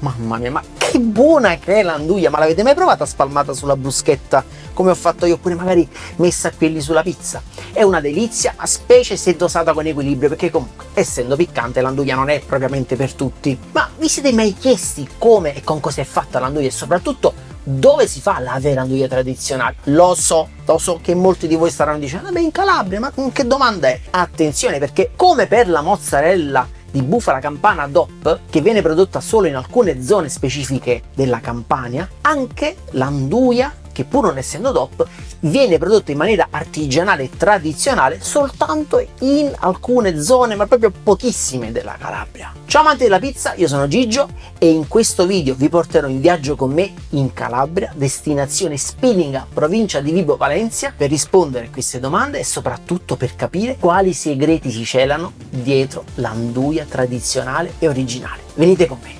Mamma mia, ma che buona che è l'anduia! Ma l'avete mai provata spalmata sulla bruschetta come ho fatto io, oppure magari messa qui sulla pizza? È una delizia, ma specie se dosata con equilibrio, perché comunque, essendo piccante, l'anduia non è propriamente per tutti. Ma vi siete mai chiesti come e con cosa è fatta l'anduia e soprattutto dove si fa la vera anduia tradizionale? Lo so che molti di voi staranno dicendo, beh, in Calabria, ma che domanda è? Attenzione, perché come per la mozzarella di bufala campana DOP, che viene prodotta solo in alcune zone specifiche della Campania, anche l'anduia, che pur non essendo DOP, viene prodotta in maniera artigianale e tradizionale soltanto in alcune zone, ma proprio pochissime, della Calabria. Ciao amanti della pizza, io sono Gigio e in questo video vi porterò in viaggio con me in Calabria, destinazione Spilinga, provincia di Vibo Valentia, per rispondere a queste domande e soprattutto per capire quali segreti si celano dietro l'anduia tradizionale e originale. Venite con me.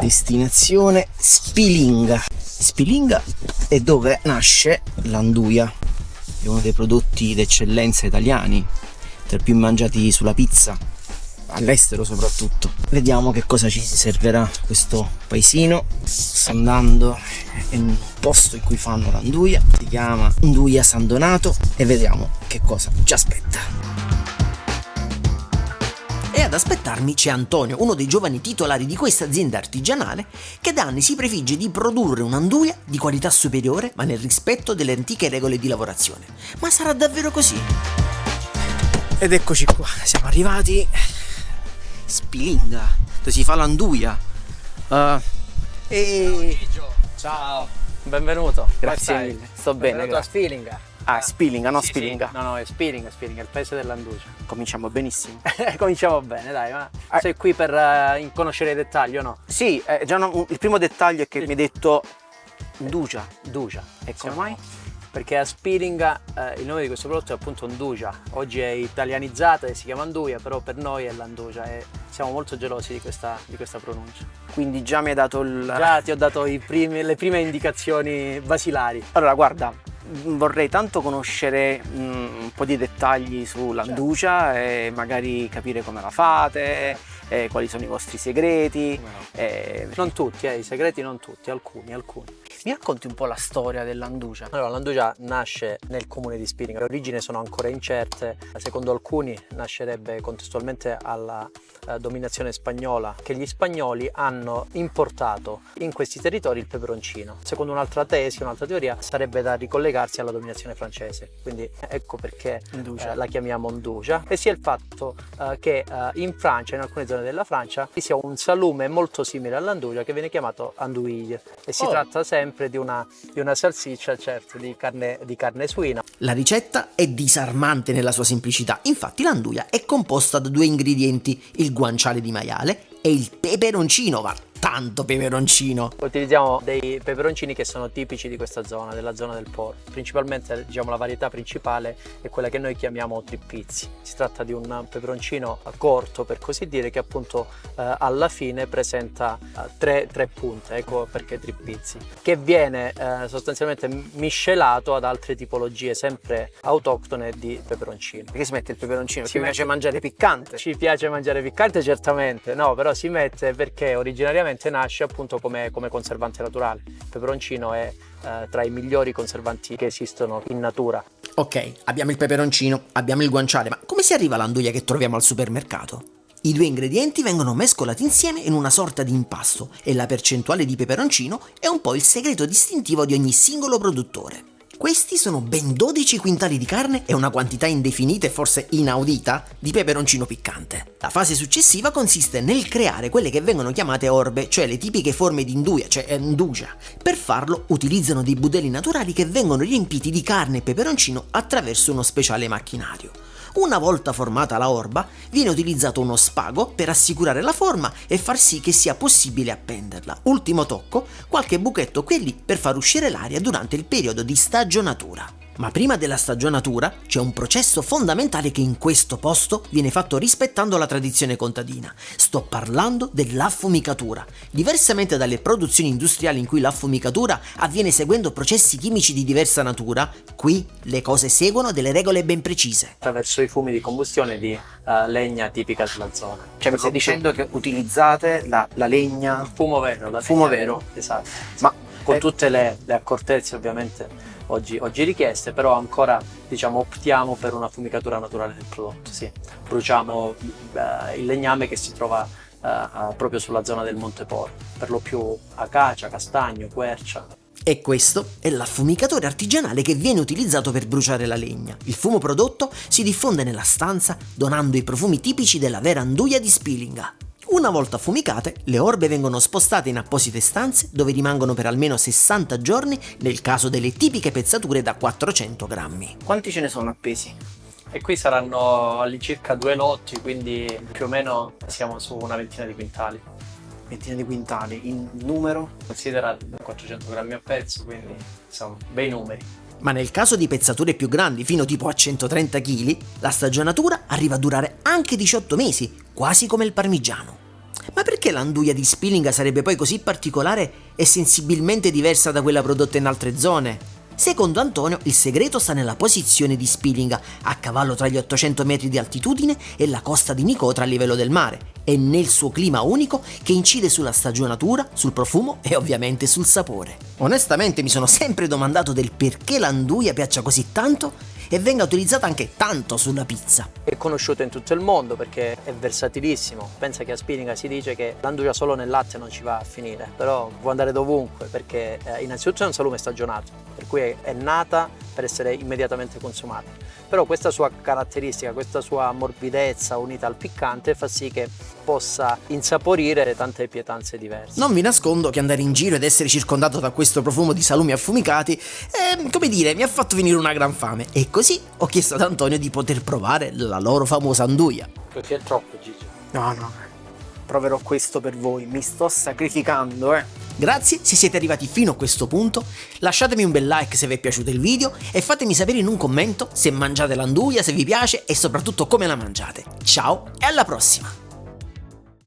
Destinazione Spilinga. Spilinga è dove nasce l'anduia, è uno dei prodotti d'eccellenza italiani, tra i più mangiati sulla pizza, all'estero soprattutto. Vediamo che cosa ci servirà questo paesino. Sto andando in un posto in cui fanno l'anduia, si chiama Anduia San Donato, e vediamo che cosa ci aspetta. E ad aspettarmi c'è Antonio, uno dei giovani titolari di questa azienda artigianale che da anni si prefigge di produrre un'anduia di qualità superiore, ma nel rispetto delle antiche regole di lavorazione. Ma sarà davvero così? Ed eccoci qua, siamo arrivati. Spilinga, dove si fa l'anduia. Ciao, benvenuto. Grazie mille, sto bene. Benvenuto a Spilinga. Ah, Spilinga, no, Sì, Spilinga. sì. No, è Spilinga, il paese dell'anduia. Cominciamo benissimo. Cominciamo bene, dai, ma sei qui per conoscere i dettagli o no? Sì, il primo dettaglio è che mi hai detto Dugia. Dugia. E come mai? Perché a Spilinga il nome di questo prodotto è appunto Nduja. Oggi è italianizzata e si chiama Anduia, però per noi è l'Anduja e siamo molto gelosi di questa pronuncia. Quindi già mi hai dato il... Già ti ho dato le prime indicazioni basilari. Allora, guarda, vorrei tanto conoscere un po' di dettagli sull'anduia e magari capire come la fate, quali sono i vostri segreti. Non tutti, i segreti non tutti, alcuni. Mi racconti un po' la storia dell'anduia? Allora, l'anduia nasce nel comune di Spilinga, le origini sono ancora incerte, secondo alcuni nascerebbe contestualmente alla dominazione spagnola, che gli spagnoli hanno importato in questi territori il peperoncino. Secondo un'altra tesi, un'altra teoria, sarebbe da ricollegarsi alla dominazione francese, quindi ecco perché la chiamiamo Anduja. E sia il fatto che in Francia, in alcune zone della Francia, ci sia un salume molto simile all'anduia che viene chiamato andouille, e si tratta sempre di una salsiccia, certo, di carne suina. La ricetta è disarmante nella sua semplicità, infatti l'anduia è composta da due ingredienti, il guanciale di maiale e il peperoncino, ma tanto peperoncino. Utilizziamo dei peperoncini che sono tipici di questa zona, della zona del Po. Principalmente, diciamo, la varietà principale è quella che noi chiamiamo tripizzi. Si tratta di un peperoncino corto, per così dire, che appunto alla fine presenta tre punte, ecco perché tripizzi, che viene sostanzialmente miscelato ad altre tipologie sempre autoctone di peperoncino. Perché si mette il peperoncino? Ci piace mangiare piccante? Ci piace mangiare piccante, certamente, no, però si mette perché originariamente nasce appunto come conservante naturale. Il peperoncino è tra i migliori conservanti che esistono in natura. Ok, abbiamo il peperoncino, abbiamo il guanciale, ma come si arriva all'anduia che troviamo al supermercato? I due ingredienti vengono mescolati insieme in una sorta di impasto e la percentuale di peperoncino è un po' il segreto distintivo di ogni singolo produttore. Questi sono ben 12 quintali di carne e una quantità indefinita e forse inaudita di peperoncino piccante. La fase successiva consiste nel creare quelle che vengono chiamate orbe, cioè le tipiche forme di nduia, cioè nduja. Per farlo utilizzano dei budelli naturali che vengono riempiti di carne e peperoncino attraverso uno speciale macchinario. Una volta formata la orba, viene utilizzato uno spago per assicurare la forma e far sì che sia possibile appenderla. Ultimo tocco, qualche buchetto qui e lì per far uscire l'aria durante il periodo di stagionatura. Ma prima della stagionatura c'è un processo fondamentale che in questo posto viene fatto rispettando la tradizione contadina. Sto parlando dell'affumicatura. Diversamente dalle produzioni industriali in cui l'affumicatura avviene seguendo processi chimici di diversa natura, qui le cose seguono delle regole ben precise. Attraverso i fumi di combustione di legna tipica della zona. Cioè mi stai dicendo che utilizzate la legna... Fumo vero, la Fumo legna vero? Esatto. Ma Con tutte le accortezze ovviamente oggi richieste, però ancora optiamo per una fumicatura naturale del prodotto. Sì. Bruciamo il legname che si trova proprio sulla zona del Monteporo, per lo più acacia, castagno, quercia. E questo è l'affumicatore artigianale che viene utilizzato per bruciare la legna. Il fumo prodotto si diffonde nella stanza donando i profumi tipici della vera anduia di Spilinga. Una volta affumicate, le orbe vengono spostate in apposite stanze dove rimangono per almeno 60 giorni nel caso delle tipiche pezzature da 400 grammi. Quanti ce ne sono appesi? E qui saranno all'incirca 2 lotti, quindi più o meno siamo su una ventina di quintali. Ventina di quintali, in numero? Considera 400 grammi a pezzo, quindi insomma, bei numeri. Ma nel caso di pezzature più grandi, fino tipo a 130 kg, la stagionatura arriva a durare anche 18 mesi, quasi come il parmigiano. Ma perché l'anduia di Spilinga sarebbe poi così particolare e sensibilmente diversa da quella prodotta in altre zone? Secondo Antonio, il segreto sta nella posizione di Spilinga, a cavallo tra gli 800 metri di altitudine e la costa di Nicotra a livello del mare, e nel suo clima unico che incide sulla stagionatura, sul profumo e ovviamente sul sapore. Onestamente mi sono sempre domandato del perché l'anduia piaccia così tanto e venga utilizzata anche tanto sulla pizza. È conosciuto in tutto il mondo perché è versatilissimo. Pensa che a Spilinga si dice che l'anduia solo nel latte non ci va a finire, però può andare dovunque perché innanzitutto è un salume stagionato, per cui è nata per essere immediatamente consumata. Però questa sua caratteristica, questa sua morbidezza unita al piccante fa sì che possa insaporire tante pietanze diverse. Non vi nascondo che andare in giro ed essere circondato da questo profumo di salumi affumicati, come dire, mi ha fatto venire una gran fame. E così ho chiesto ad Antonio di poter provare la loro famosa anduia. Perché è troppo, Gigi. No, proverò questo per voi, mi sto sacrificando, Grazie se siete arrivati fino a questo punto, lasciatemi un bel like se vi è piaciuto il video e fatemi sapere in un commento se mangiate l'anduia, se vi piace e soprattutto come la mangiate. Ciao e alla prossima!